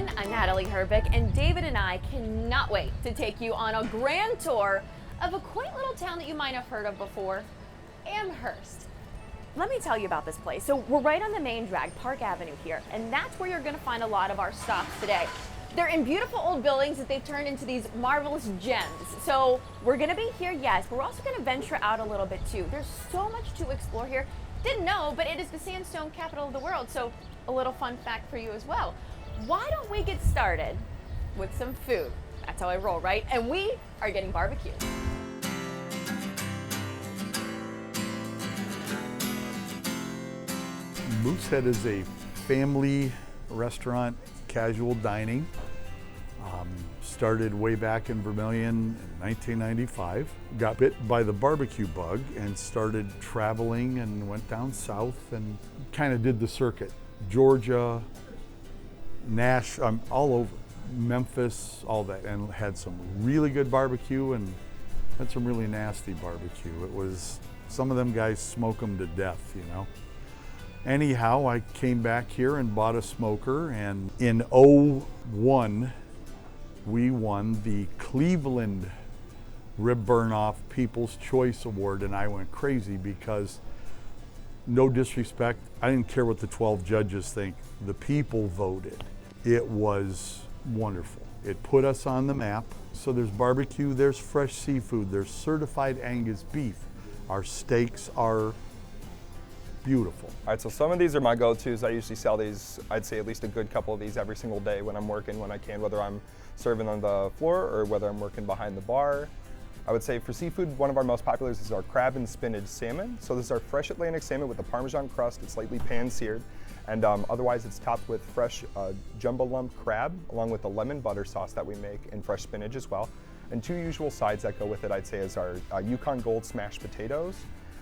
Television. I'm Natalie Herbick, and David and I cannot wait to take you on a grand tour of a quaint little town that you might have heard of before, Amherst. Let me tell you about this place. So we're right on the main drag, Park Avenue here, and that's where you're going to find a lot of our stops today. They're in beautiful old buildings that they've turned into these marvelous gems. So we're going to be here, yes, but we're also going to venture out a little bit too. There's so much to explore here. Didn't know, but it is the Sandstone capital of the world, so a little fun fact for you as well. Why don't we get started with some food? That's how I roll, right? And we are getting barbecued. Moosehead is a family restaurant, casual dining. Started way back in Vermilion in 1995. Got bit by the barbecue bug and started traveling and went down south and kind of did the circuit. Georgia, all over, Memphis, all that, and had some really good barbecue and had some really nasty barbecue. It was, some of them guys smoke them to death, you know. Anyhow, I came back here and bought a smoker, and in '01, we won the Cleveland Rib Burn Off People's Choice Award, and I went crazy because, no disrespect, I didn't care what the 12 judges think. The people voted. It was wonderful. It put us on the map. So there's barbecue, there's fresh seafood, there's certified Angus beef. Our steaks are beautiful. All right, so some of these are my go-tos. I usually sell these, I'd say at least a good couple of these every single day when I'm working, when I can, whether I'm serving on the floor or whether I'm working behind the bar. I would say for seafood, one of our most populars is our crab and spinach salmon. So this is our fresh Atlantic salmon with a Parmesan crust. It's slightly pan-seared. And otherwise it's topped with fresh jumbo lump crab, along with the lemon butter sauce that we make, and fresh spinach as well. And two usual sides that go with it, I'd say, is our Yukon Gold smashed potatoes.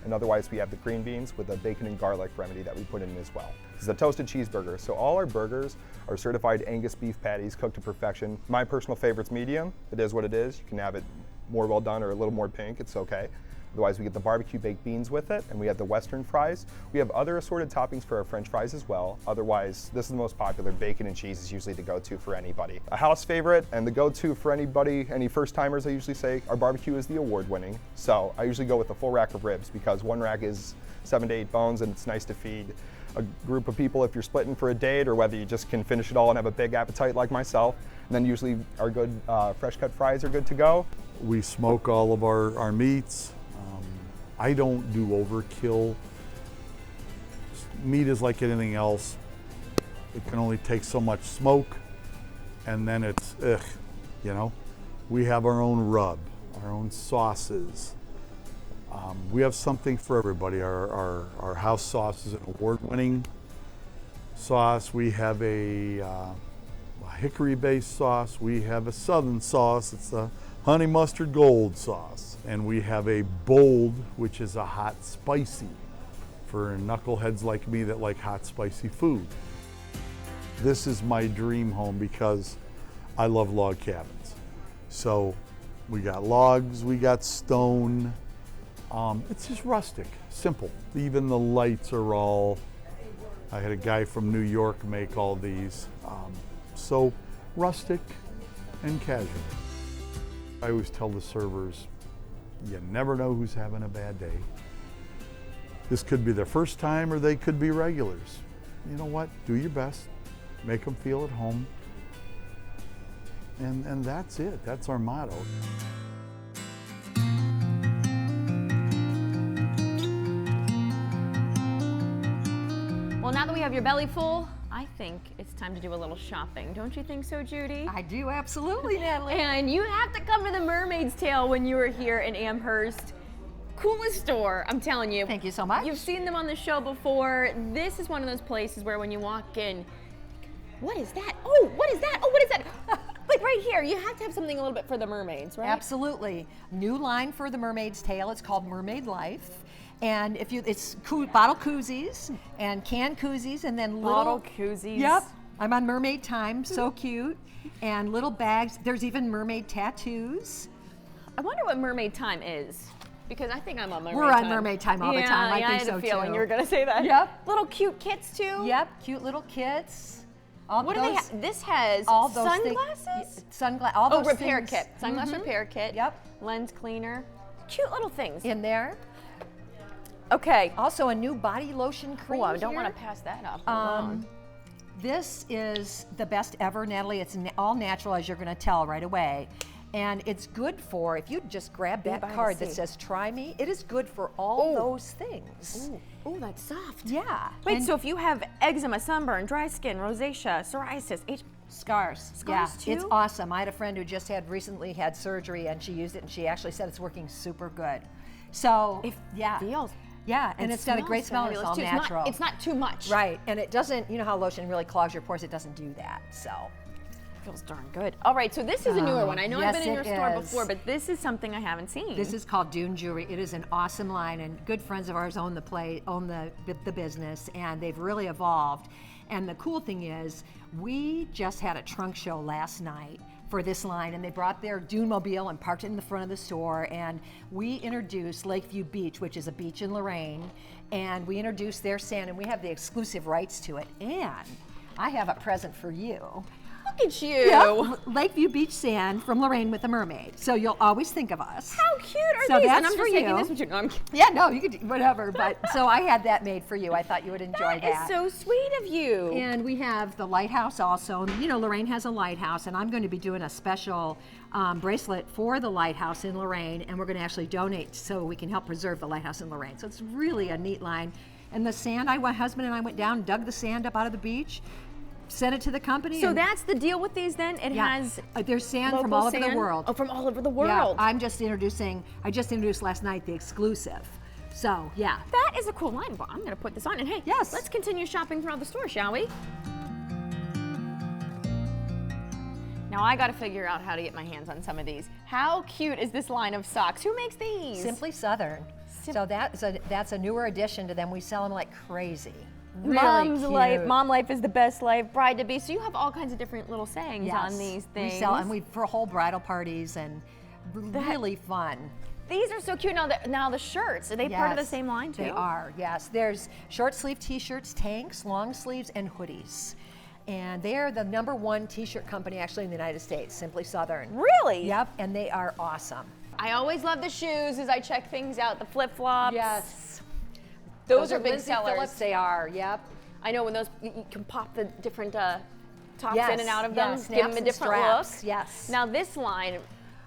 And otherwise we have the green beans with a bacon and garlic remedy that we put in as well. This is a toasted cheeseburger. So all our burgers are certified Angus beef patties cooked to perfection. My personal favorite's medium. It is what it is. You can have it more well done or a little more pink, it's okay. Otherwise we get the barbecue baked beans with it, and we have the Western fries. We have other assorted toppings for our French fries as well. Otherwise, this is the most popular. Bacon and cheese is usually the go-to for anybody. A house favorite and the go-to for anybody, any first timers, I usually say, our barbecue is the award-winning. So I usually go with a full rack of ribs because one rack is 7 to 8 bones, and it's nice to feed a group of people if you're splitting for a date, or whether you just can finish it all and have a big appetite like myself. And then usually our good fresh cut fries are good to go. We smoke all of our meats. I don't do overkill. Meat is like anything else. It can only take so much smoke, and then it's, you know. We have our own rub, our own sauces. We have something for everybody. Our house sauce is an award-winning sauce. We have a hickory-based sauce. We have a southern sauce. It's a honey mustard gold sauce. And we have a bold, which is a hot spicy for knuckleheads like me that like hot spicy food. This is my dream home because I love log cabins. So we got logs, we got stone. It's just rustic, simple. Even the lights are all, I had a guy from New York make all these. So rustic and casual. I always tell the servers, you never know who's having a bad day. This could be their first time or they could be regulars. You know what? Do your best. Make them feel at home. And that's it. That's our motto. Well, now that we have your belly full, I think it's time to do a little shopping. Don't you think so, Judy? I do, absolutely, Natalie. And you have to come to the Mermaid's Tail when you were here in Amherst. Coolest store, I'm telling you. Thank you so much. You've seen them on the show before. This is one of those places where when you walk in, what is that? Oh, what is that? Oh, what is that? Like right here, you have to have something a little bit for the mermaids, right? Absolutely. New line for the Mermaid's Tail. It's called Mermaid Life. And if you, it's bottle koozies and can koozies, and then little bottle koozies. Yep, I'm on Mermaid Time, so cute. And little bags. There's even mermaid tattoos. I wonder what Mermaid Time is, because I think I'm on Mermaid Time. We're on Mermaid Time all the time. I think had so a feeling too. you were going to say that. Yep. Little cute kits too. Yep, cute little kits. What do they have? This has all those sunglasses? All Oh, those repair things. kit. Sunglass repair kit. Yep. Lens cleaner. Cute little things. In there. Okay. Also a new body lotion cream. Oh, I don't here. want to pass that up. This is the best ever, Natalie. It's all natural, as you're going to tell right away. And it's good for, if you just grab that by the card that sea. says try me, it is good for all those things. Oh, that's soft. Yeah. Wait, and so if you have eczema, sunburn, dry skin, rosacea, psoriasis, scars. Scars Yeah, it's too? awesome. I had a friend who just recently had surgery and she used it and she actually said it's working super good. So, yeah. feels. Yeah, and it's got a great smell and it's all fabulous, too. natural. It's not too much. Right, and it doesn't, you know how lotion really clogs your pores, it doesn't do that, so. Feels darn good. All right, so this is a newer one. I know I've yes, been in your it store is. before, but this is something I haven't seen. This is called Dune Jewelry. It is an awesome line, and good friends of ours own the business, and they've really evolved. And the cool thing is, we just had a trunk show last night for this line, and they brought their Dune mobile and parked it in the front of the store, and we introduced Lakeview Beach, which is a beach in Lorraine, and we introduced their sand, and we have the exclusive rights to it. And I have a present for you. Look at you. Yep, Lakeview Beach sand from Lorraine with a mermaid. So you'll always think of us. How cute are So these? that's And I'm for just taking you. this with you. No, I'm kidding. Yeah, no, you could do whatever. But so I had that made for you. I thought you would enjoy That is so sweet of you. And we have the lighthouse also. You know, Lorraine has a lighthouse, and I'm going to be doing a special bracelet for the lighthouse in Lorraine, and we're going to actually donate so we can help preserve the lighthouse in Lorraine. So it's really a neat line. And the sand, my husband and I went down, dug the sand up out of the beach, sent it to the company. So and that's the deal with these then? It has there's sand from local all over the sand? world. Oh, from all over the Yeah, world. I just introduced last night the exclusive. So, yeah. That is a cool line. Well, I'm going to put this on. And hey, Yes. let's continue shopping throughout the store, shall we? Now I got to figure out how to get my hands on some of these. How cute is this line of socks? Who makes these? Simply Southern. So that's a newer addition to them. We sell them like crazy. Really Mom's cute. life, mom life is the best life, bride to be. So you have all kinds of different little sayings Yes. on these things. We sell, and for whole bridal parties and really fun. These are so cute. Now the shirts, are they part of the Yes, same line too? They are, yes. There's short sleeve t-shirts, tanks, long sleeves, and hoodies. And they are the #1 t-shirt company actually in the United States, Simply Southern. Really? Yep, and they are awesome. I always love the shoes as I check things out, the flip-flops. Yes. Those are big Lindsay sellers. Phillips, they are, yep. I know when those, you can pop the different tops Yes, in and out of them, yes, give them snaps a and different straps, look. yes. Now this line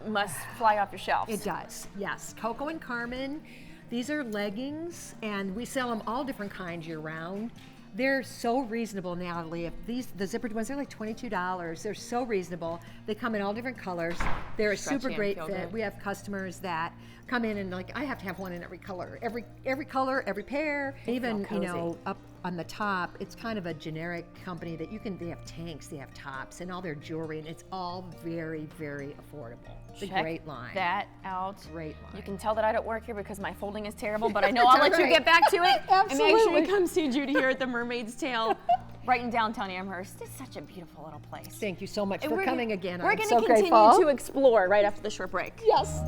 must fly off your shelves. It does, yes. Coco and Carmen, these are leggings, and we sell them all different kinds year round. They're so reasonable, Natalie. The zippered ones, they're like $22. They're so reasonable. They come in all different colors. They're a Stretchy super and great feel fit. good. We have customers that come in and I have to have one in every color, every color, every pair. Even cozy. up on the top, it's kind of a generic company that they have tanks, they have tops, and all their jewelry, and it's all very, very affordable. It's a Check great line. that out. Great line. You can tell that I don't work here because my folding is terrible, but I know I'll let you right. get back to it. And make sure you Absolutely. come see Judy here at the Mermaid's Tail, right in downtown Amherst. It's such a beautiful little place. Thank you so much And for we're coming gonna- again. We're I'm going so to continue grateful. to explore right after the short break. Yes.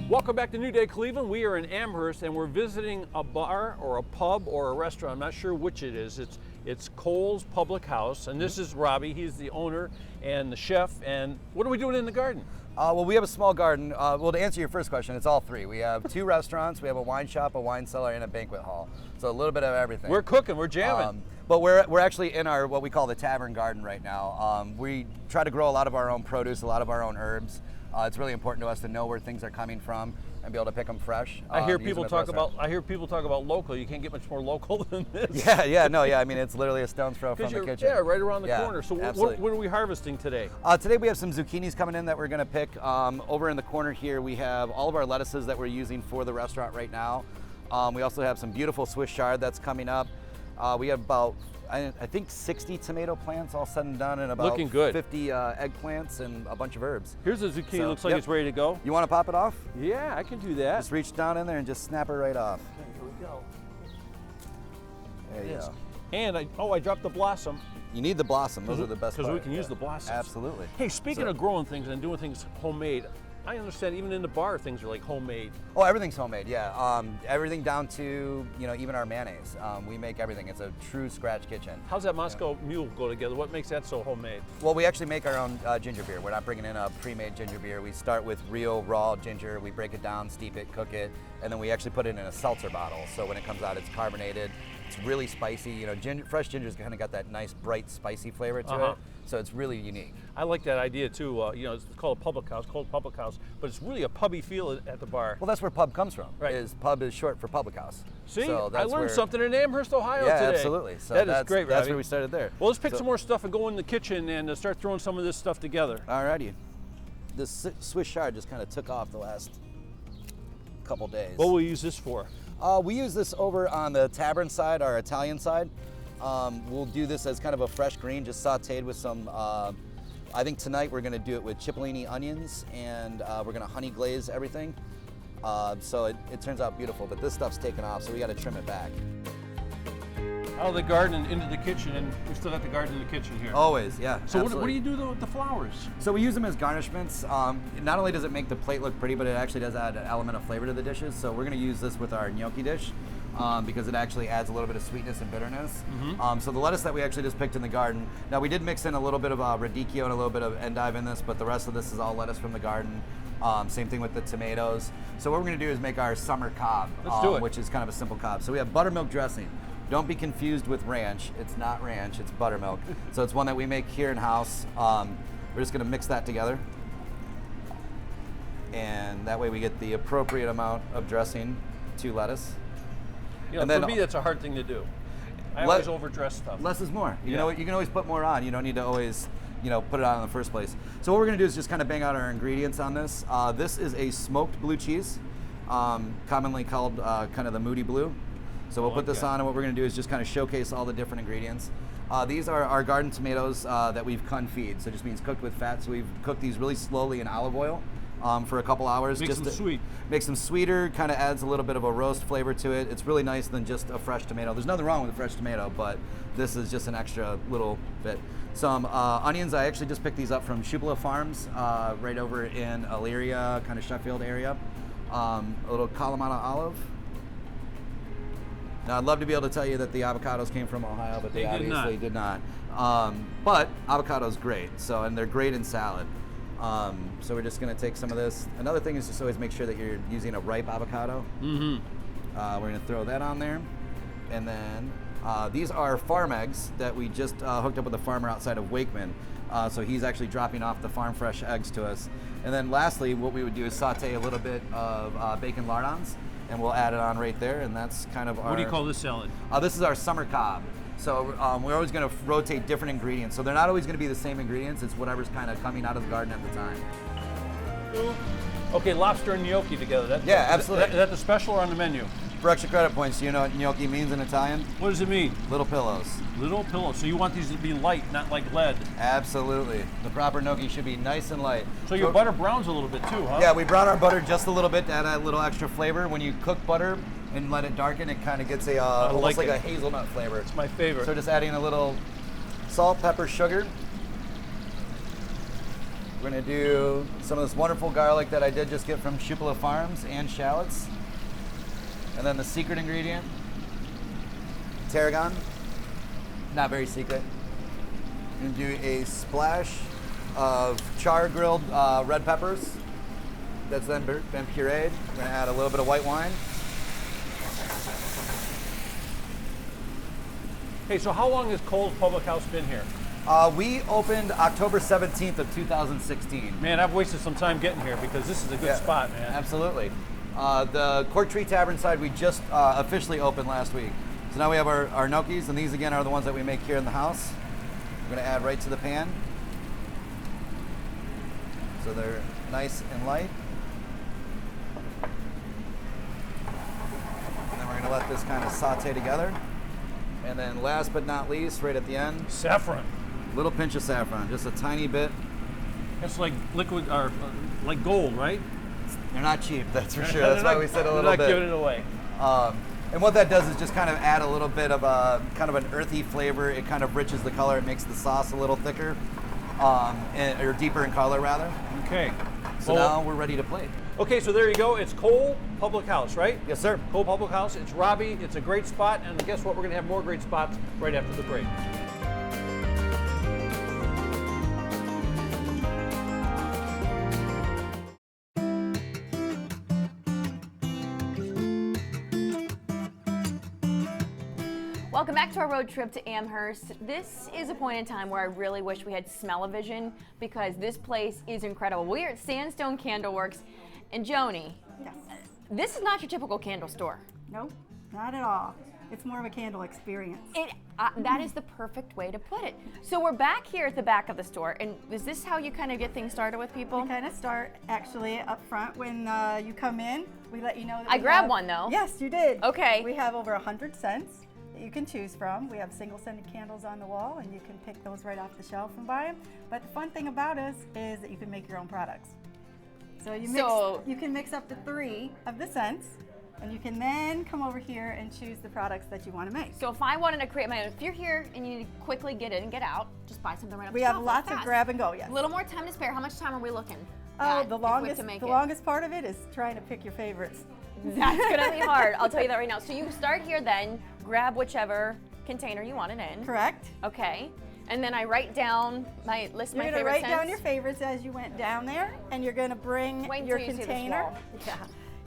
Welcome back to New Day Cleveland. We are in Amherst and we're visiting a bar or a pub or a restaurant. I'm not sure which it is. It's Cole's Public House, and this is Robbie. He's the owner and the chef. And what are we doing in the garden? Well, we have a small garden. Well, to answer your first question, it's all three. We have 2 restaurants, we have a wine shop, a wine cellar, and a banquet hall. So a little bit of everything. We're cooking, we're jamming. But we're actually in our what we call the Tavern Garden right now. We try to grow a lot of our own produce, a lot of our own herbs. It's really important to us to know where things are coming from and be able to pick them fresh. I hear use people them at talk restaurants. about. I hear people talk about local. You can't get much more local than this. Yeah. I mean, it's literally a stone's throw from 'Cause the you're- kitchen. Yeah, right around the Yeah, corner. So absolutely. what are we harvesting today? Today we have some zucchinis coming in that we're going to pick. Over in the corner here, we have all of our lettuces that we're using for the restaurant right now. We also have some beautiful Swiss chard that's coming up. We have about, I think, 60 tomato plants all said and done, and about Looking good. 50 eggplants and a bunch of herbs. Here's a zucchini. So, Looks like yep. it's ready to go. You want to pop it off? Yeah, I can do that. Just reach down in there and just snap it right off. Okay, here we go. There you go. And I dropped the blossom. You need the blossom. Those are the best Because we part, can use the blossoms. Absolutely. Hey, speaking So- of growing things and doing things homemade, I understand even in the bar things are like homemade. Oh, everything's homemade, yeah. Everything down to, even our mayonnaise. We make everything. It's a true scratch kitchen. How's that Moscow Mule go together? What makes that so homemade? Well, we actually make our own ginger beer. We're not bringing in a pre-made ginger beer. We start with real raw ginger. We break it down, steep it, cook it, and then we actually put it in a seltzer bottle. So when it comes out, it's carbonated. It's really spicy. Fresh ginger's kind of got that nice, bright, spicy flavor to it. So it's really unique. I like that idea too. It's called a public house, but it's really a pubby feel at the bar. Well, that's where pub comes from. Right. Pub is short for public house. See, so I learned something in Amherst, Ohio yeah, today. Absolutely. So that is great, That's Robbie. where we started there. Well, let's pick some more stuff and go in the kitchen and start throwing some of this stuff together. Alrighty. This Swiss chard just kind of took off the last couple days. What will we use this for? We use this over on the Tavern side, our Italian side. We'll do this as kind of a fresh green, just sauteed with some, I think tonight we're gonna do it with cipollini onions, and we're gonna honey glaze everything. So it turns out beautiful, but this stuff's taken off, so we gotta trim it back. Out of the garden into the kitchen, and we still got the garden in the kitchen here. Always, yeah. So what do absolutely. you do though with the flowers? So we use them as garnishments. Not only does it make the plate look pretty, but it actually does add an element of flavor to the dishes. So we're gonna use this with our gnocchi dish because it actually adds a little bit of sweetness and bitterness. So the lettuce that we actually just picked in the garden, now we did mix in a little bit of radicchio and a little bit of endive in this, but the rest of this is all lettuce from the garden. Same thing with the tomatoes. So what we're gonna do is make our summer cob, Let's do it. which is kind of a simple cob. So we have buttermilk dressing. Don't be confused with ranch. It's not ranch, it's buttermilk. So it's one that we make here in house. We're just gonna mix that together. And that way we get the appropriate amount of dressing to lettuce. And for then- me, that's a hard thing to do. I always overdress stuff. Less is more. You Yeah. know, you can always put more on. You don't need to always, put it on in the first place. So what we're gonna do is just kind of bang out our ingredients on this. This is a smoked blue cheese, commonly called kind of the Moody Blue. So we'll put this on, and what we're gonna do is just kind of showcase all the different ingredients. These are our garden tomatoes that we've confit. So it just means cooked with fat. So we've cooked these really slowly in olive oil for a couple hours. Makes just them sweet. Makes them sweeter, kind of adds a little bit of a roast flavor to it. It's really nice than just a fresh tomato. There's nothing wrong with a fresh tomato, but this is just an extra little bit. Some onions, I actually just picked these up from Shupala Farms right over in Elyria, kind of Sheffield area. A little Kalamata olive. Now, I'd love to be able to tell you that the avocados came from Ohio, but they obviously did not. But avocado's great, and they're great in salad. So we're just gonna take some of this. Another thing is just always make sure that you're using a ripe avocado. We're gonna throw that on there. And then these are farm eggs that we just hooked up with a farmer outside of Wakeman. So he's actually dropping off the farm fresh eggs to us. And then lastly, what we would do is saute a little bit of bacon lardons, and we'll add it on right there, and that's kind of our... What do you call this salad? This is our summer cob. So we're always going to rotate different ingredients. So they're not always going to be the same ingredients. It's whatever's kind of coming out of the garden at the time. Okay, lobster and gnocchi together. Yeah, absolutely. Is that the special or on the menu? For extra credit points, do you know what gnocchi means in Italian? What does it mean? Little pillows. Little pillows. So you want these to be light, not like lead. Absolutely. The proper gnocchi should be nice and light. So your butter browns a little bit too, huh? Yeah, we brown our butter just a little bit to add a little extra flavor. When you cook butter and let it darken, it kind of gets a almost like a hazelnut flavor. It's my favorite. So just adding a little salt, pepper, sugar. We're gonna do some of this wonderful garlic that I did just get from Shupala Farms and shallots. And then the secret ingredient, tarragon. Not very secret. I'm gonna do a splash of char grilled red peppers that's then been pureed. We're gonna add a little bit of white wine. Hey, so how long has Cole's Public House been here? We opened October 17th of 2016. Man, I've wasted some time getting here because this is a good spot, man. Absolutely. The Cork Tree Tavern side we just officially opened last week. So now we have our gnocchis, and these again are the ones that we make here in the house. We're gonna add right to the pan. So they're nice and light. And then we're gonna let this kind of saute together. And then last but not least, right at the end, Saffron. little pinch of saffron, just a tiny bit. It's like liquid, or like gold, right? They're not cheap, that's for sure. That's why we said a little They're not bit. giving it away. And what that does is just kind of add a little bit of a kind of an earthy flavor. It kind of riches the color. It makes the sauce a little thicker, or deeper in color rather. Okay. So now we're ready to play. Okay, so there you go. It's Cole Public House, right? Yes, sir. Cole Public House. It's Robbie. It's a great spot. And guess what? We're going to have more great spots right after the break. Welcome back to our road trip to Amherst. This is a point in time where I really wish we had smell-o-vision because this place is incredible. We are at Sandstone Candleworks, and Joni, Yes. this is not your typical candle store. Nope, not at all. It's more of a candle experience. That is the perfect way to put it. So we're back here at the back of the store, and is this how you kind of get things started with people? We kind of start actually up front when you come in. We let you know that I we grabbed have- one, though. Yes, you did. Okay. We have over 100 scents that you can choose from. We have single-scented candles on the wall, and you can pick those right off the shelf and buy them. But the fun thing about us is that you can make your own products. So you can mix up to 3 of the scents, and you can then come over here and choose the products that you want to make. So if I wanted to create my own, if you're here and you need to quickly get in and get out, just buy something right off We the have shelf. lots of Fast. grab and go, yes. A little more time to spare. How much time are we looking? Oh, at the if we have longest to make the it? longest part of it is trying to pick your favorites. That's gonna be hard. I'll tell you that right now. So you start here, then grab whichever container you want it in. Correct. Okay. And then I write down my list. You're my going to favorite write scents. down your favorites as you went down there, and you're going to bring Wait your until you see this container. wall. Yeah.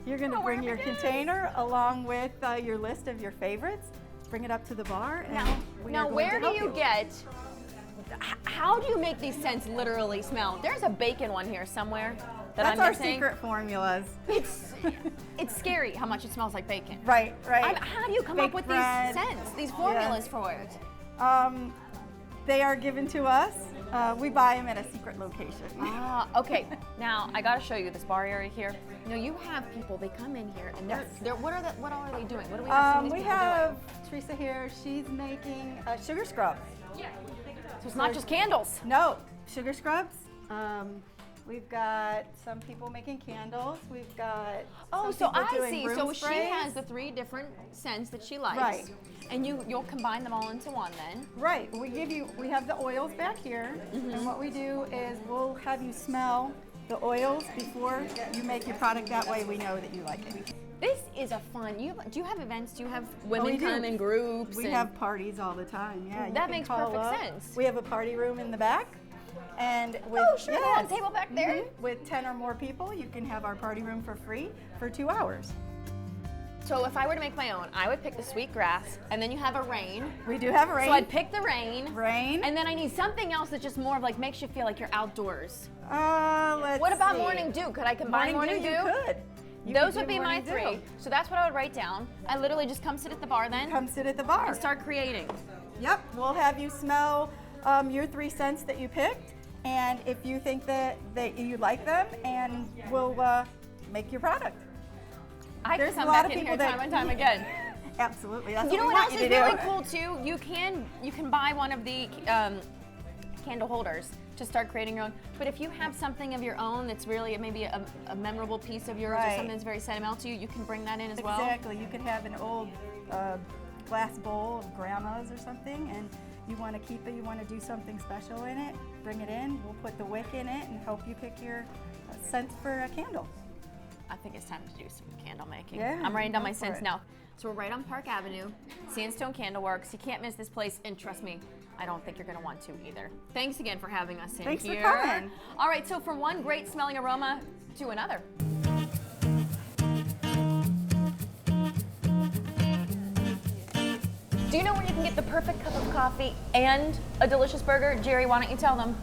You're going to know where bring it your begins. container along with your list of your favorites. Bring it up to the bar, and we are Now going where to do help you get? How do you make these scents literally smell? There's a bacon one here somewhere that That's I'm our missing. secret formulas. It's scary how much it smells like bacon. Right. How do you come up Baked with bread. these scents, these formulas for it? They are given to us. We buy them at a secret location. Okay. Now I got to show you this bar area here. You know, you have people. They come in here and they're what are they doing? What do we have? Some of these We people have Teresa here. She's making sugar scrubs. doing? So it's not just candles. No, sugar scrubs. We've got some people making candles. We've got Oh, some so people I doing see. room So she sprays. has the 3 different scents that she likes. Right. And you'll combine them all into one then. Right. We have the oils back here, and what we do is we'll have you smell the oils before you make your product. That way we know that you like it. This is a fun. Do you have events? Do you have women we do. come in groups? We and- have parties all the time. Yeah. you That can makes call perfect up. sense. We have a party room in the back. And with Oh, sure, the long table back there. With 10 or more people, you can have our party room for free for 2 hours. So if I were to make my own, I would pick the sweet grass, and then you have a rain. We do have rain. So I'd pick the rain. Rain. And then I need something else that just more of like makes you feel like you're outdoors. Let's What about see. morning dew? Could I combine morning dew? You could. You Those could would do be my morning 3. dew. So that's what I would write down. I literally just come sit at the bar then Come sit at the bar. and start creating. Yep. We'll have you smell your 3 scents that you picked, and if you think that you like them, and we'll make your product. I There's can a come lot back of in here people time that- and time again. Absolutely. That's You know what what we else want is you to really do. cool too? You can buy one of the candle holders to start creating your own. But if you have something of your own that's really maybe a memorable piece of yours or Right. something that's very sentimental to you, you can bring that in as well. Exactly. You could have an old glass bowl of grandma's or something, and you want to keep it, you want to do something special in it, bring it in, we'll put the wick in it and help you pick your scent for a candle. I think it's time to do some candle making. Yeah, I'm writing down go my for scents it. now. So we're right on Park Avenue, Sandstone Candleworks. You can't miss this place, and trust me, I don't think you're going to want to either. Thanks again for having us in Thanks for here. coming. All right, so from one great smelling aroma to another. Do you know where you can get the perfect cup of coffee and a delicious burger? Jerry, why don't you tell them?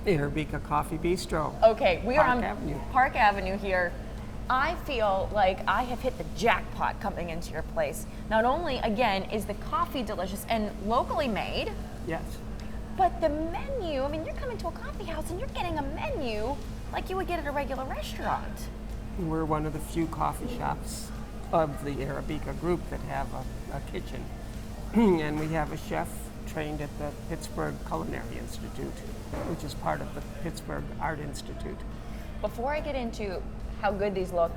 Arabica Coffee Bistro. Okay, we are Park on Avenue. Park Avenue here. I feel like I have hit the jackpot coming into your place. Not only, again, is the coffee delicious and locally made, Yes. but the menu, I mean, you're coming to a coffee house and you're getting a menu like you would get at a regular restaurant. We're one of the few coffee shops of the Arabica group that have a kitchen. And we have a chef trained at the Pittsburgh Culinary Institute, which is part of the Pittsburgh Art Institute. Before I get into how good these look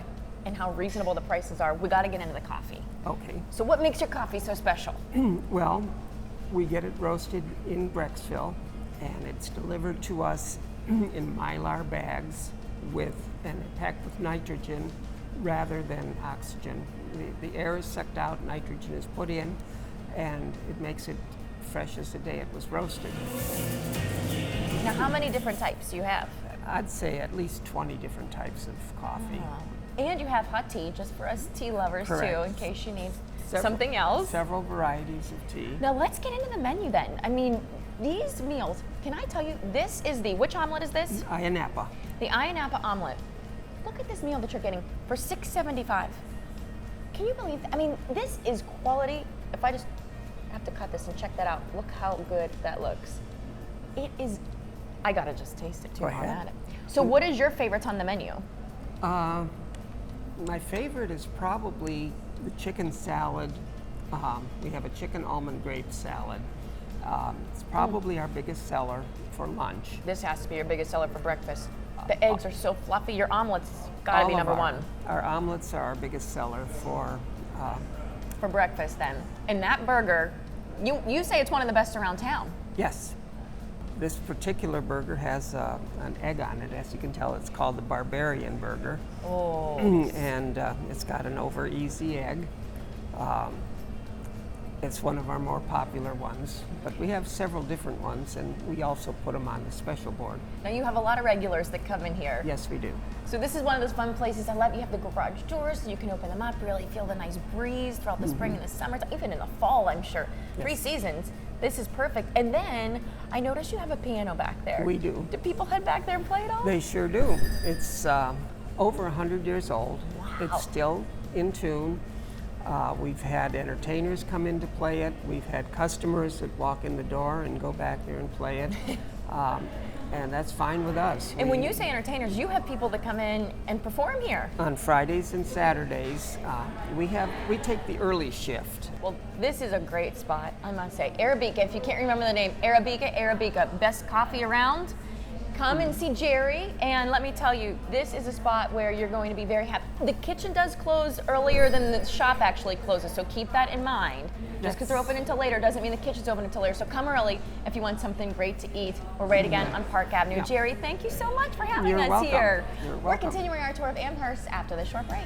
and how reasonable the prices are, we gotta get into the coffee. Okay. So what makes your coffee so special? Well, we get it roasted in Brecksville, and it's delivered to us in Mylar bags and packed with nitrogen rather than oxygen. The air is sucked out, nitrogen is put in, and it makes it fresh as the day it was roasted. Now, how many different types do you have? I'd say at least 20 different types of coffee. And you have hot tea, just for us tea lovers too, Correct. in case you need something else. Several varieties of tea. Now let's get into the menu then. I mean, these meals, can I tell you, this is which omelet is this? Ayanapa. The Ayanapa omelet. Look at this meal that you're getting for $6.75. Can you believe that? I mean, this is quality. If I just have to cut this and check that out, look how good that looks. It is, I gotta just taste it too Go while I'm ahead. at it. So what is your favorites on the menu? My favorite is probably the chicken salad. We have a chicken almond grape salad. It's probably our biggest seller for lunch. This has to be your biggest seller for breakfast. The eggs are so fluffy. Your omelet's gotta be All of number one. Our omelets are our biggest seller for For breakfast then. And that burger, you say it's one of the best around town. yes. This particular burger has an egg on it. As you can tell, it's called the Barbarian Burger. Oh. And it's got an over easy egg. It's one of our more popular ones, but we have several different ones, and we also put them on the special board. Now you have a lot of regulars that come in here. Yes, we do. So this is one of those fun places I love. You have the garage doors, so you can open them up, really feel the nice breeze throughout the spring and the summer, even in the fall, I'm sure. Yes. 3 seasons. This is perfect. And then I noticed you have a piano back there. We do. Do people head back there and play it all? They sure do. It's over 100 years old. Wow. It's still in tune. We've had entertainers come in to play it. We've had customers that walk in the door and go back there and play it. And that's fine with us. And when you say entertainers, you have people that come in and perform here. On Fridays and Saturdays, we take the early shift. Well, this is a great spot, I must say. Arabica, if you can't remember the name, Arabica, best coffee around. Come and see Jerry, and let me tell you, this is a spot where you're going to be very happy. The kitchen does close earlier than the shop actually closes, so keep that in mind. Just because they're open until later doesn't mean the kitchen's open until later, so come early if you want something great to eat. We're right again on Park Avenue. Yeah. Jerry, thank you so much for having You're us welcome. here. You're We're welcome. continuing our tour of Amherst after this short break.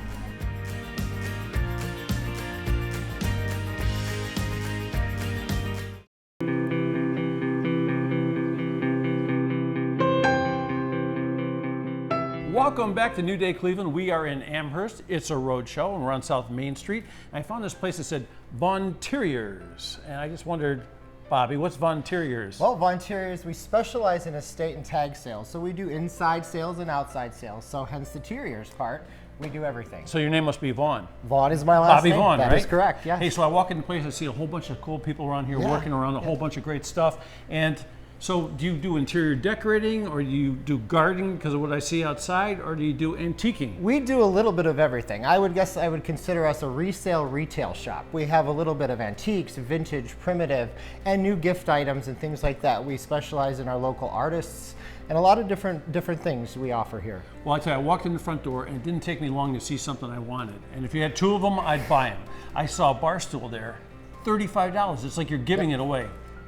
Welcome back to New Day Cleveland. We are in Amherst. It's a road show, and we're on South Main Street. I found this place that said Vaughnteriors, and I just wondered, Bobby, what's Vaughnteriors? Well, Vaughnteriors, we specialize in estate and tag sales. So we do inside sales and outside sales. So hence the terriers part. We do everything. So your name must be Vaughn. Vaughn is my last Bobby name. Vaughn, That right? is correct, yes. Hey, so I walk into the place, I see a whole bunch of cool people around here Yeah. working around a whole bunch of great stuff. And so do you do interior decorating, or do you do gardening because of what I see outside, or do you do antiquing? We do a little bit of everything. I would guess I would consider us a resale retail shop. We have a little bit of antiques, vintage, primitive, and new gift items and things like that. We specialize in our local artists and a lot of different things we offer here. Well, I tell you, I walked in the front door, and it didn't take me long to see something I wanted. And if you had 2 of them, I'd buy them. I saw a bar stool there, $35. It's like you're giving it away.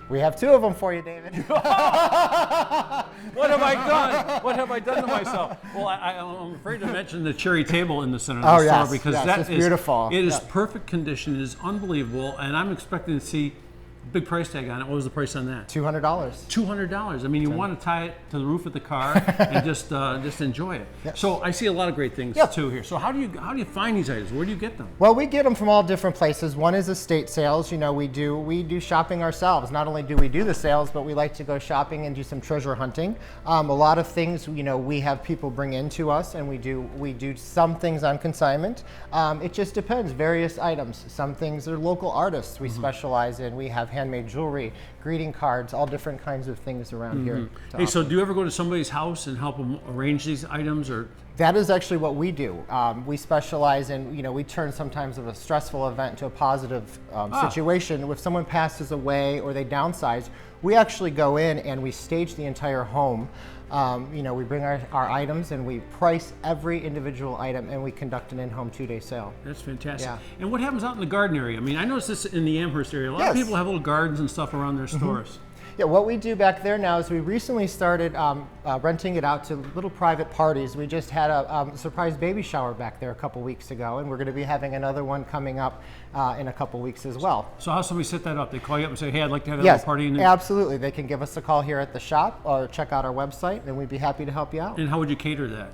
We have 2 of them for you, David. What have I done? What have I done to myself? Well, I'm afraid to mention the cherry table in the center of the store, yes, because yes, that it's is beautiful. It is Yeah. perfect condition. It is unbelievable, and I'm expecting to see a big price tag on it. What was the price on that? $200. $200. I mean, you want to tie it to the roof of the car and just enjoy it. Yes. So I see a lot of great things Yep. too here. So how do you find these items? Where do you get them? Well, we get them from all different places. One is estate sales. You know, we do shopping ourselves. Not only do we do the sales, but we like to go shopping and do some treasure hunting. A lot of things, you know, we have people bring in to us, and we do some things on consignment. It just depends. Various items. Some things are local artists we specialize in. We have handmade jewelry, greeting cards, all different kinds of things around here. to Hey, so offer. do you ever go to somebody's house and help them arrange these items, or? That is actually what we do. We specialize in, you know, we turn sometimes of a stressful event to a positive situation. If someone passes away or they downsize, we actually go in and we stage the entire home. You know, we bring our items and we price every individual item, and we conduct an in-home 2-day sale. That's fantastic. Yeah. And what happens out in the garden area? I mean, I noticed this in the Amherst area. A lot of Yes. people have little gardens and stuff around their stores. Yeah, what we do back there now is we recently started renting it out to little private parties. We just had a surprise baby shower back there a couple weeks ago, and we're going to be having another one coming up in a couple weeks as well. So how somebody set that up? They call you up and say, hey, I'd like to have a Yes, little party. And absolutely. They can give us a call here at the shop or check out our website, and we'd be happy to help you out. And how would you cater that?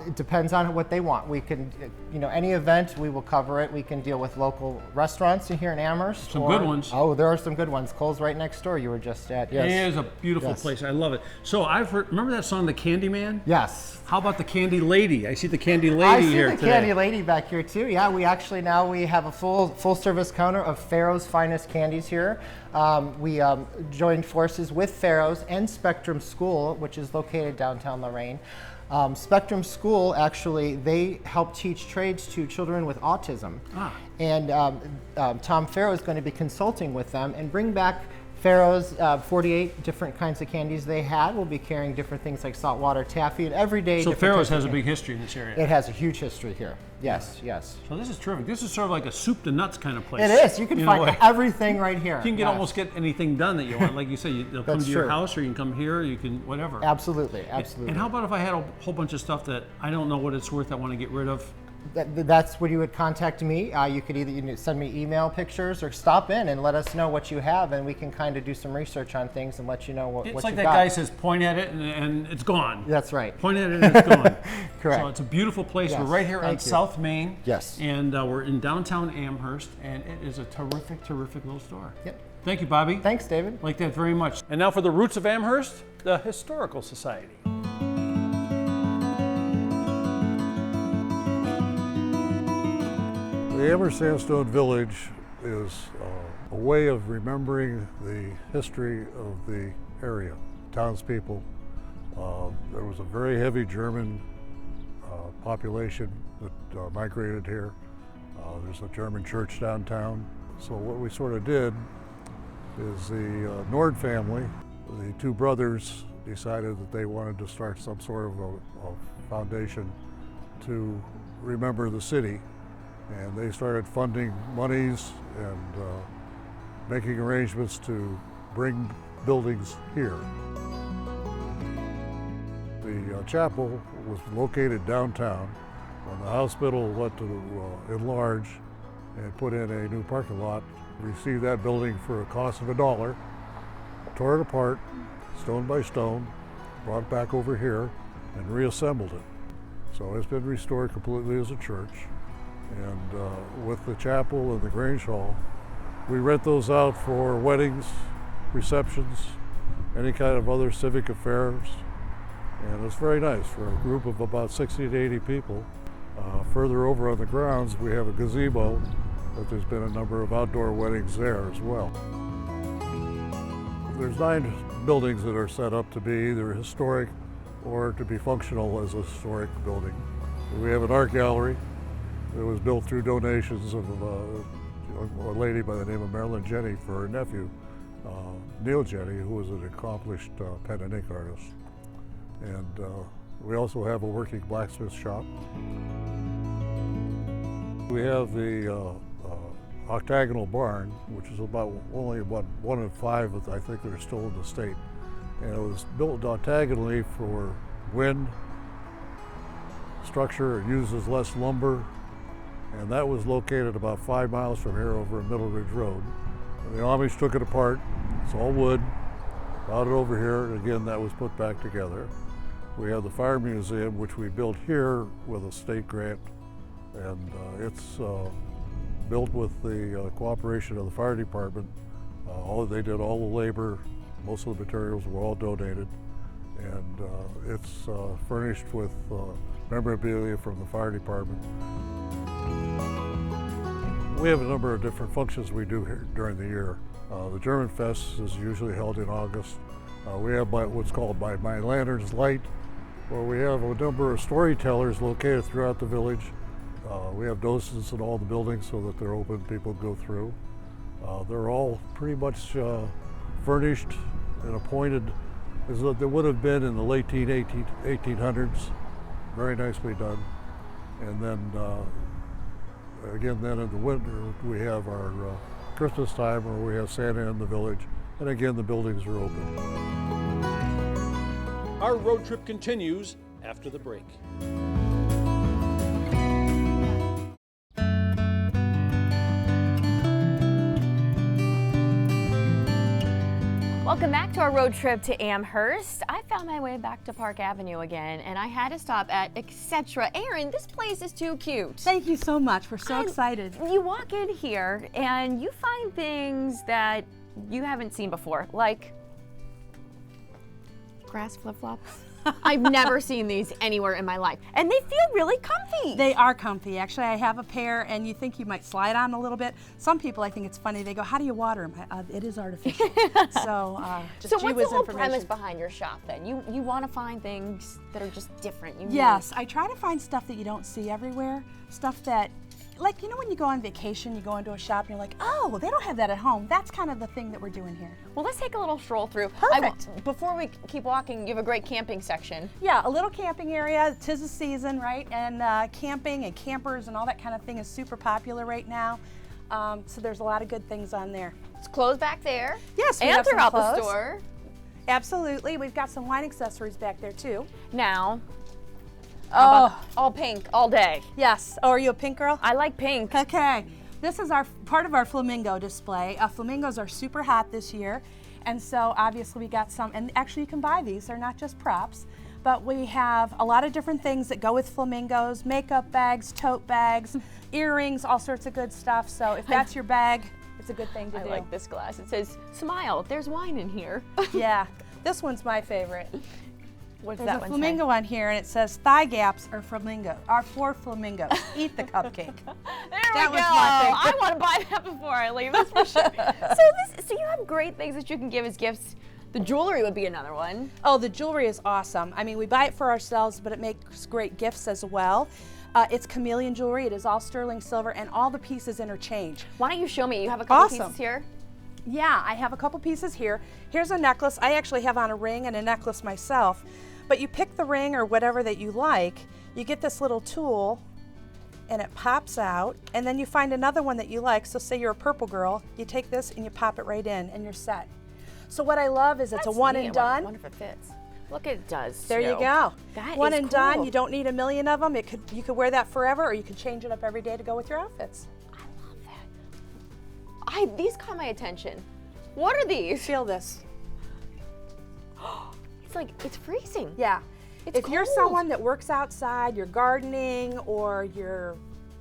It depends on what they want. We can, any event, we will cover it. We can deal with local restaurants here in Amherst. Some good ones. Oh, there are some good ones. Cole's right next door. You were just at. Yes. It is a beautiful place. I love it. So I've heard, remember that song, The Candy Man? Yes. How about the Candy Lady? I see the Candy Lady I see here the today. Candy Lady back here too. Yeah, we actually now we have a full service counter of Pharaoh's finest candies here. We joined forces with Pharaoh's and Spectrum School, which is located downtown Lorraine. Spectrum School, actually, they help teach trades to children with autism. And Tom Farrow is going to be consulting with them and bring back Pharaoh's 48 different kinds of candies they had. We'll be carrying different things like saltwater taffy and everyday. So different Pharaoh's types has of a big history in this area. It has a huge history here. Yes, yes. So this is terrific. This is sort of like a soup to nuts kind of place. It is. You can find everything right here. You can almost get anything done that you want. Like you say, they'll come to your true. house, or you can come here, or you can whatever. Absolutely, absolutely. And how about if I had a whole bunch of stuff that I don't know what it's worth, I want to get rid of? That's when you would contact me. You could either send me email pictures or stop in and let us know what you have, and we can kind of do some research on things and let you know what It's what like you've that got. guy says, point at it and it's gone. That's right. Point at it and it's gone. Correct. So it's a beautiful place. Yes, We're right here on thank you. South Main. Yes. And we're in downtown Amherst, and it is a terrific, terrific little store. Yep. Thank you, Bobby. Thanks, David. Like that very much. And now for the roots of Amherst, the Historical Society. The Amherst Sandstone Village is a way of remembering the history of the area, townspeople. There was a very heavy German population that migrated here. There's a German church downtown. So what we sort of did is the Nord family, the two brothers, decided that they wanted to start some sort of a foundation to remember the city. And they started funding monies and making arrangements to bring buildings here. The chapel was located downtown. When the hospital went to enlarge and put in a new parking lot, received that building for a cost of $1, tore it apart, stone by stone, brought it back over here, and reassembled it. So it's been restored completely as a church. And with the chapel and the Grange Hall, we rent those out for weddings, receptions, any kind of other civic affairs. And it's very nice for a group of about 60 to 80 people. Further over on the grounds, we have a gazebo, but there's been a number of outdoor weddings there as well. There's 9 buildings that are set up to be either historic or to be functional as a historic building. We have an art gallery. It was built through donations of a lady by the name of Marilyn Jenny for her nephew, Neil Jenny, who was an accomplished pen and ink artist. And we also have a working blacksmith shop. We have the octagonal barn, which is only about 1 in 5, I think, that are still in the state. And it was built octagonally for wind, structure. It uses less lumber. And that was located about 5 miles from here over in Middle Ridge Road. And the Amish took it apart. It's all wood. Brought it over here, and again, that was put back together. We have the Fire Museum, which we built here with a state grant. And it's built with the cooperation of the fire department. They did all the labor. Most of the materials were all donated. And it's furnished with memorabilia from the fire department. We have a number of different functions we do here during the year. The German Fest is usually held in August. We have what's called My Lantern's Light, where we have a number of storytellers located throughout the village. We have docents in all the buildings so that they're open, people go through. They're all pretty much furnished and appointed as they would have been in the late 1800s. Very nicely done. And then again, then in the winter, we have our Christmas time where we have Santa in the village And again, the buildings are open. Our road trip continues after the break. Welcome back to our road trip to Amherst. I found my way back to Park Avenue again, and I had to stop at Etc. Erin, this place is too cute. Thank you so much. We're so excited. You walk in here and you find things that you haven't seen before, like grass flip-flops. I've never seen these anywhere in my life, and they feel really comfy. They are comfy. Actually, I have a pair, and you think you might slide on a little bit. Some people, I think it's funny, they go, how do you water them? It is artificial. So just So what's the whole information. premise behind your shop then? You want to find things that are just different. Yes, I try to find stuff that you don't see everywhere, stuff that, like, you know when you go on vacation, you go into a shop and you're like, oh, they don't have that at home. That's kind of the thing that we're doing here. Well, let's take a little stroll through. Perfect. Before we keep walking, you have a great camping section. Yeah, a little camping area. 'Tis the season, right? And camping and campers and all that kind of thing is super popular right now. So there's a lot of good things on there. It's clothes back there. Yes, we and have some throughout the clothes. store. Absolutely. We've got some wine accessories back there too. Now, Oh, all pink, all day. yes. Oh, are you a pink girl? I like pink. Okay. This is our part of our flamingo display. Flamingos are super hot this year. And so obviously we got some, and actually you can buy these. They're not just props. But we have a lot of different things that go with flamingos, makeup bags, tote bags, earrings, all sorts of good stuff. So if that's your bag, it's a good thing to I do. like this glass. It says, smile, there's wine in here. Yeah, this one's my favorite. What's There's that a one flamingo on here, and it says thigh gaps are for flamingos. Eat the cupcake. There That we was go. my favorite. I want to buy that before I leave. That's for sure. So you have great things that you can give as gifts. The jewelry would be another one. Oh, the jewelry is awesome. I mean, we buy it for ourselves, but it makes great gifts as well. It's chameleon jewelry. It is all sterling silver, and all the pieces interchange. Why don't you show me? You have a couple Awesome. pieces here. Yeah, I have a couple pieces here. Here's a necklace. I actually have on a ring and a necklace myself. But you pick the ring or whatever that you like, you get this little tool and it pops out, and then you find another one that you like. So say you're a purple girl, you take this and you pop it right in and you're set. So what I love is it's a one and done. I wonder if it fits. Look, it does. There you too. go. That one is and done. cool. You don't need a million of them. You could wear that forever, or you could change it up every day to go with your outfits. I love that. These caught my attention. What are these? Feel this. It's like, it's freezing. Yeah. It's if you're cold. someone that works outside, you're gardening, or you're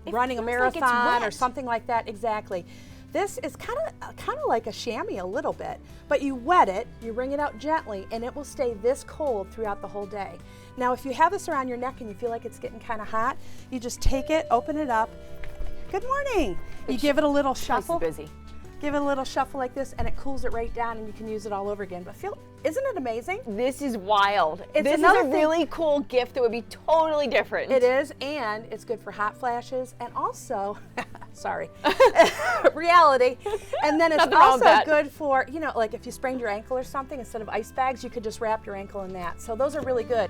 running a feels like it's marathon or wet. something like that, exactly. This is kind of like a chamois a little bit, but you wet it, you wring it out gently, and it will stay this cold throughout the whole day. Now, if you have this around your neck and you feel like it's getting kind of hot, you just take it, open it up. Good morning. You give it a little shuffle. Place is busy. Give it a little shuffle like this, and it cools it right down, and you can use it all over again. But isn't it amazing? This is wild. It's This is another a thing- really cool gift that would be totally different. It is, and it's good for hot flashes, and also, sorry, reality. And then it's Nothing wrong also with that. good for, like if you sprained your ankle or something, instead of ice bags, you could just wrap your ankle in that. So those are really good.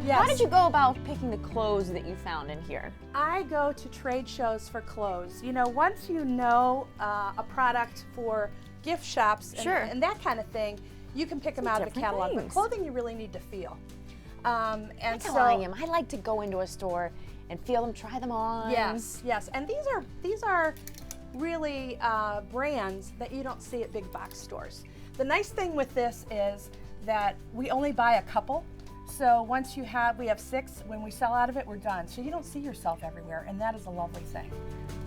Yes. How did you go about picking the clothes that you found in here? I go to trade shows for clothes. Once you know a product for gift shops and, Sure. and that kind of thing, you can pick them Some out of the different catalog. But things. clothing you really need to feel. And That's so how I am. I like to go into a store and feel them, try them on. Yes, yes, and these are really brands that you don't see at big box stores. The nice thing with this is that we only buy a couple. So once we have 6, when we sell out of it, we're done. So you don't see yourself everywhere, and that is a lovely thing.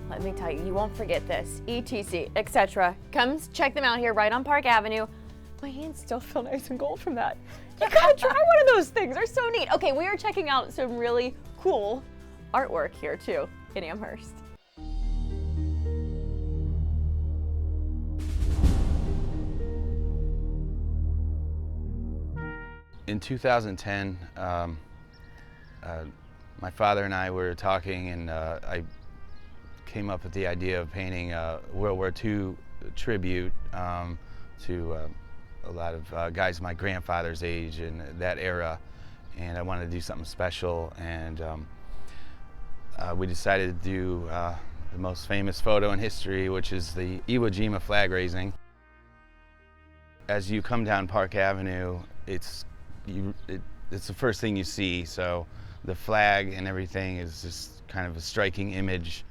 Let me tell you, you won't forget this. ETC, etc. Come check them out here right on Park Avenue. My hands still feel nice and gold from that. You gotta try one of those things. They're so neat. Okay, we are checking out some really cool artwork here too in Amherst. In 2010, my father and I were talking, and I came up with the idea of painting a World War II tribute to a lot of guys my grandfather's age in that era, and I wanted to do something special, and we decided to do the most famous photo in history, which is the Iwo Jima flag raising. As you come down Park Avenue, it's the first thing you see, so the flag and everything is just kind of a striking image.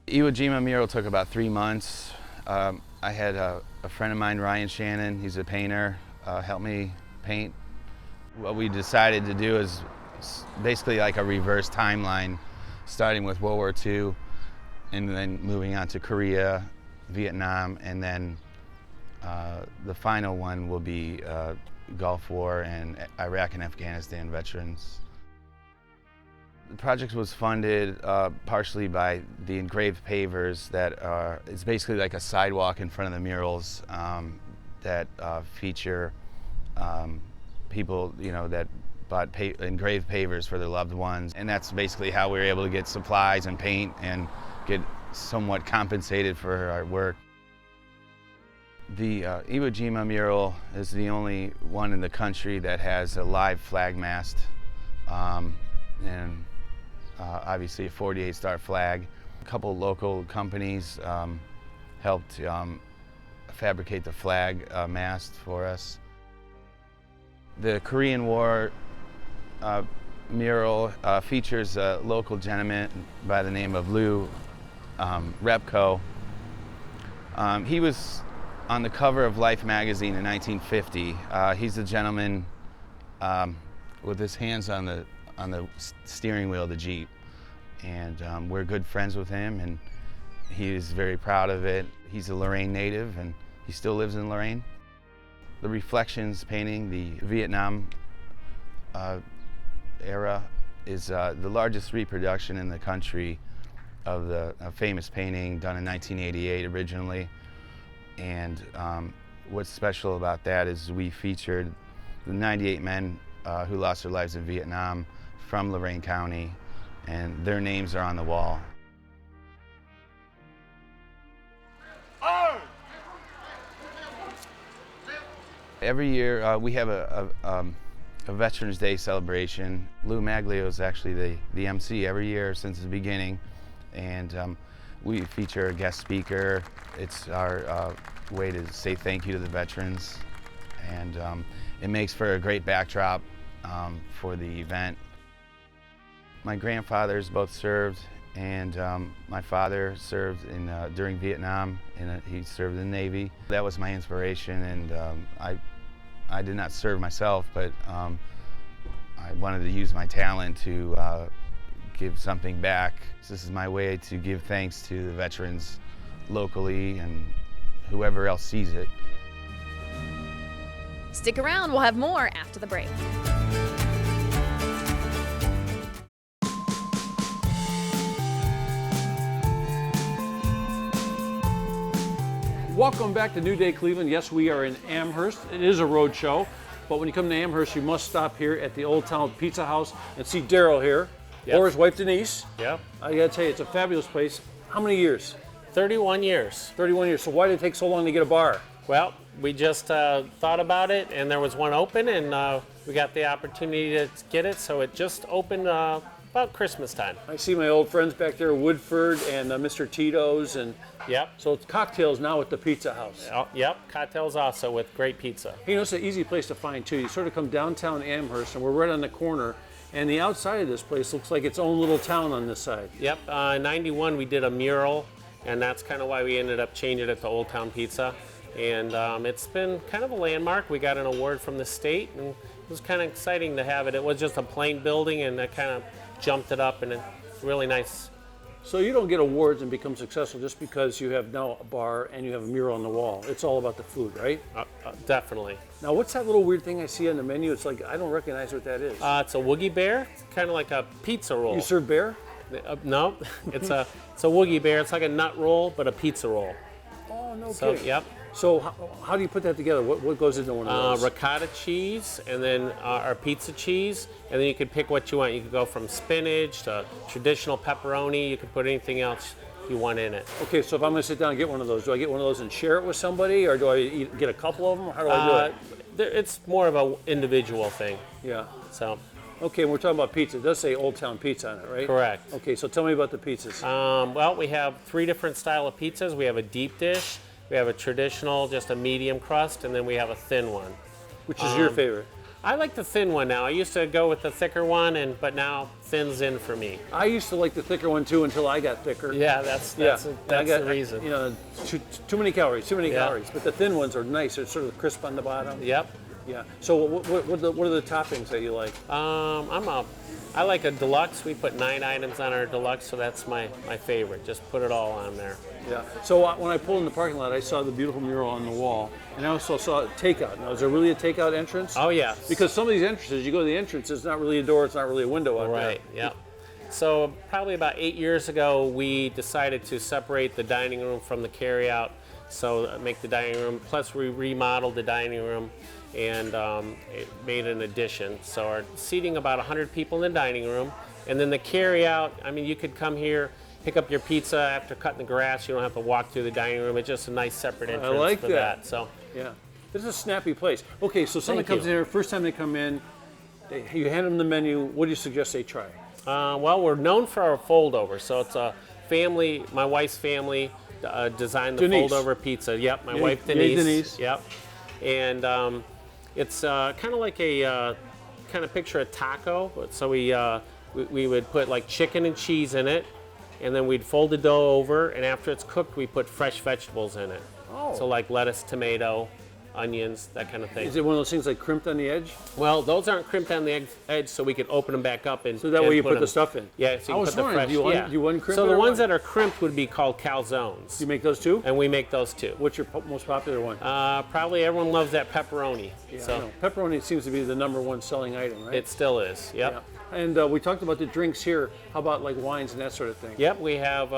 Iwo Jima mural took about 3 months. I had a friend of mine, Ryan Shannon, he's a painter, help me paint. What we decided to do is basically like a reverse timeline, starting with World War II and then moving on to Korea, Vietnam, and then the final one will be Gulf War and Iraq and Afghanistan veterans. The project was funded partially by the engraved pavers that are, it's basically like a sidewalk in front of the murals that feature people, you know, that bought engraved pavers for their loved ones. And that's basically how we were able to get supplies and paint and get somewhat compensated for our work. The Iwo Jima mural is the only one in the country that has a live flag mast and obviously a 48-star flag. A couple local companies helped fabricate the flag mast for us. The Korean War mural features a local gentleman by the name of Lou Repko. He was on the cover of Life magazine in 1950. He's a gentleman with his hands on the steering wheel of the Jeep, and we're good friends with him, and he is very proud of it. He's a Lorraine native, and he still lives in Lorraine. The Reflections painting, the Vietnam era, is the largest reproduction in the country of the famous painting done in 1988 originally. And what's special about that is we featured the 98 men who lost their lives in Vietnam from Lorain County, and their names are on the wall. Every year we have a Veterans Day celebration. Lou Maglio is actually the MC every year since the beginning, and we feature a guest speaker. It's our way to say thank you to the veterans, and it makes for a great backdrop for the event. My grandfathers both served, and my father served during Vietnam, and he served in the Navy. That was my inspiration, and I did not serve myself, but I wanted to use my talent to give something back. So this is my way to give thanks to the veterans locally and whoever else sees it. Stick around, we'll have more after the break. Welcome back to New Day Cleveland. Yes, we are in Amherst. It is a road show, but when you come to Amherst, you must stop here at the Old Town Pizza House and see Daryl here, or his wife Denise. Yep. I gotta tell you, it's a fabulous place. How many years? 31 years. 31 years. So why did it take so long to get a bar? Well, we just thought about it, and there was one open, and we got the opportunity to get it, so it just opened about Christmas time. I see my old friends back there, Woodford and Mr. Tito's, and Yep. so it's cocktails now at the Pizza House. Oh, yep. Cocktails also with great pizza. You know, it's an easy place to find too. You sort of come downtown Amherst, and we're right on the corner, and the outside of this place looks like its own little town on this side. Yep. In 91, we did a mural, and that's kind of why we ended up changing it to Old Town Pizza. And it's been kind of a landmark. We got an award from the state, and it was kind of exciting to have it. It was just a plain building, and that kind of jumped it up, and it's really nice. So you don't get awards and become successful just because you have now a bar and you have a mural on the wall. It's all about the food, right? Definitely. Now, what's that little weird thing I see on the menu? It's like, I don't recognize what that is. It's a Woogie Bear. It's kind of like a pizza roll. You serve bear? No, it's a Woogie Bear. It's like a nut roll, but a pizza roll. Oh, no So, kidding. yep. So how do you put that together? What goes into one of those? Ricotta cheese, and then our pizza cheese, and then you could pick what you want. You could go from spinach to traditional pepperoni. You could put anything else you want in it. Okay, so if I'm going to sit down and get one of those, do I get one of those and share it with somebody, or do I get a couple of them? How do I do it? It's more of an individual thing. Yeah. So Okay, we're talking about pizza. It does say Old Town Pizza on it, right? Correct. Okay, so tell me about the pizzas. Well, we have 3 different style of pizzas. We have a deep dish, we have a traditional, just a medium crust, and then we have a thin one. Which is your favorite? I like the thin one now. I used to go with the thicker one, but now thin's in for me. I used to like the thicker one too until I got thicker. Yeah, that's the reason. You know, too many calories, calories. But the thin ones are nice. They're sort of crisp on the bottom. Yep. Yeah. So what are the toppings that you like? I like a deluxe. We put 9 items on our deluxe, so that's my favorite. Just put it all on there. Yeah. So when I pulled in the parking lot, I saw the beautiful mural on the wall, and I also saw a takeout. Now, is there really a takeout entrance? Oh, yeah. Because some of these entrances, you go to the entrance, it's not really a door, it's not really a window out there. Right, yeah. So probably about 8 years ago, we decided to separate the dining room from the carryout, so make the dining room, plus we remodeled the dining room and it made an addition. So our seating about 100 people in the dining room, and then the carryout, I mean, you could come here, pick up your pizza after cutting the grass. You don't have to walk through the dining room. It's just a nice separate entrance like for that. that. So yeah, this is a snappy place. Okay, so someone Thank comes you. in here, first time they come in, you hand them the menu. What do you suggest they try? Well, we're known for our fold-over. So it's a family, my wife's family designed the Denise. fold-over pizza. Yep, my Yay, wife yay, Denise. Denise. Yep. And it's kind of like a, kind of picture a taco. So we would put like chicken and cheese in it, and then we'd fold the dough over, and after it's cooked, we put fresh vegetables in it. Oh. So like lettuce, tomato, onions, that kind of thing. Is it one of those things like crimped on the edge? Well, those aren't crimped on the edge, so we can open them back up and So that way you put the them- stuff in? Yeah, so you I can was put the wondering, fresh. do you uncrimp So it the or ones what? that are crimped would be called calzones. You make those too? And we make those too. What's your most popular one? Probably everyone loves that pepperoni. Yeah, I So know. Pepperoni seems to be the #1 selling item, right? it still is. Yep. Yeah. And we talked about the drinks here. How about like wines and that sort of thing? Yep, we have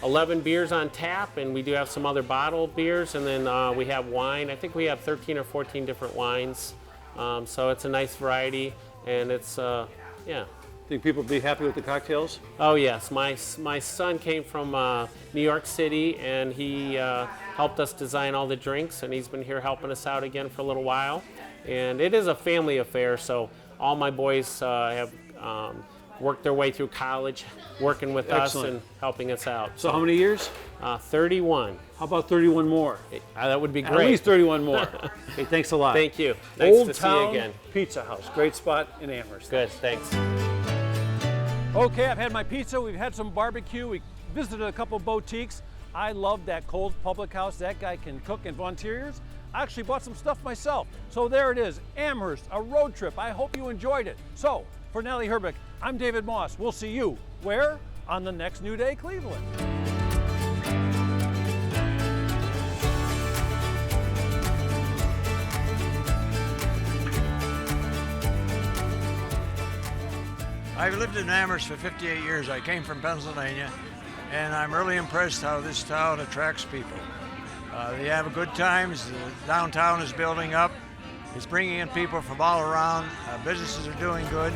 11 beers on tap, and we do have some other bottled beers, and then we have wine. I think we have 13 or 14 different wines. So it's a nice variety, and it's yeah. Think people would be happy with the cocktails? Oh yes, my son came from New York City, and he helped us design all the drinks, and he's been here helping us out again for a little while. And it is a family affair, so all my boys have worked their way through college, working with us Excellent. and helping us out. So how many years? 31. How about 31 more? That would be At great. least 31 more. Okay, thanks a lot. Thank you. Nice Old to see Town you again. Pizza House, great spot in Amherst. Good, thanks. Okay, I've had my pizza, we've had some barbecue, we visited a couple boutiques. I love that Cole's Public House. That guy can cook. And Vaughnteriors, I actually bought some stuff myself. So there it is, Amherst, a road trip. I hope you enjoyed it. So, for Nellie Herbeck, I'm David Moss. We'll see you, where? On the next New Day Cleveland. I've lived in Amherst for 58 years. I came from Pennsylvania, and I'm really impressed how this town attracts people. They have good times. The downtown is building up. It's bringing in people from all around. Businesses are doing good.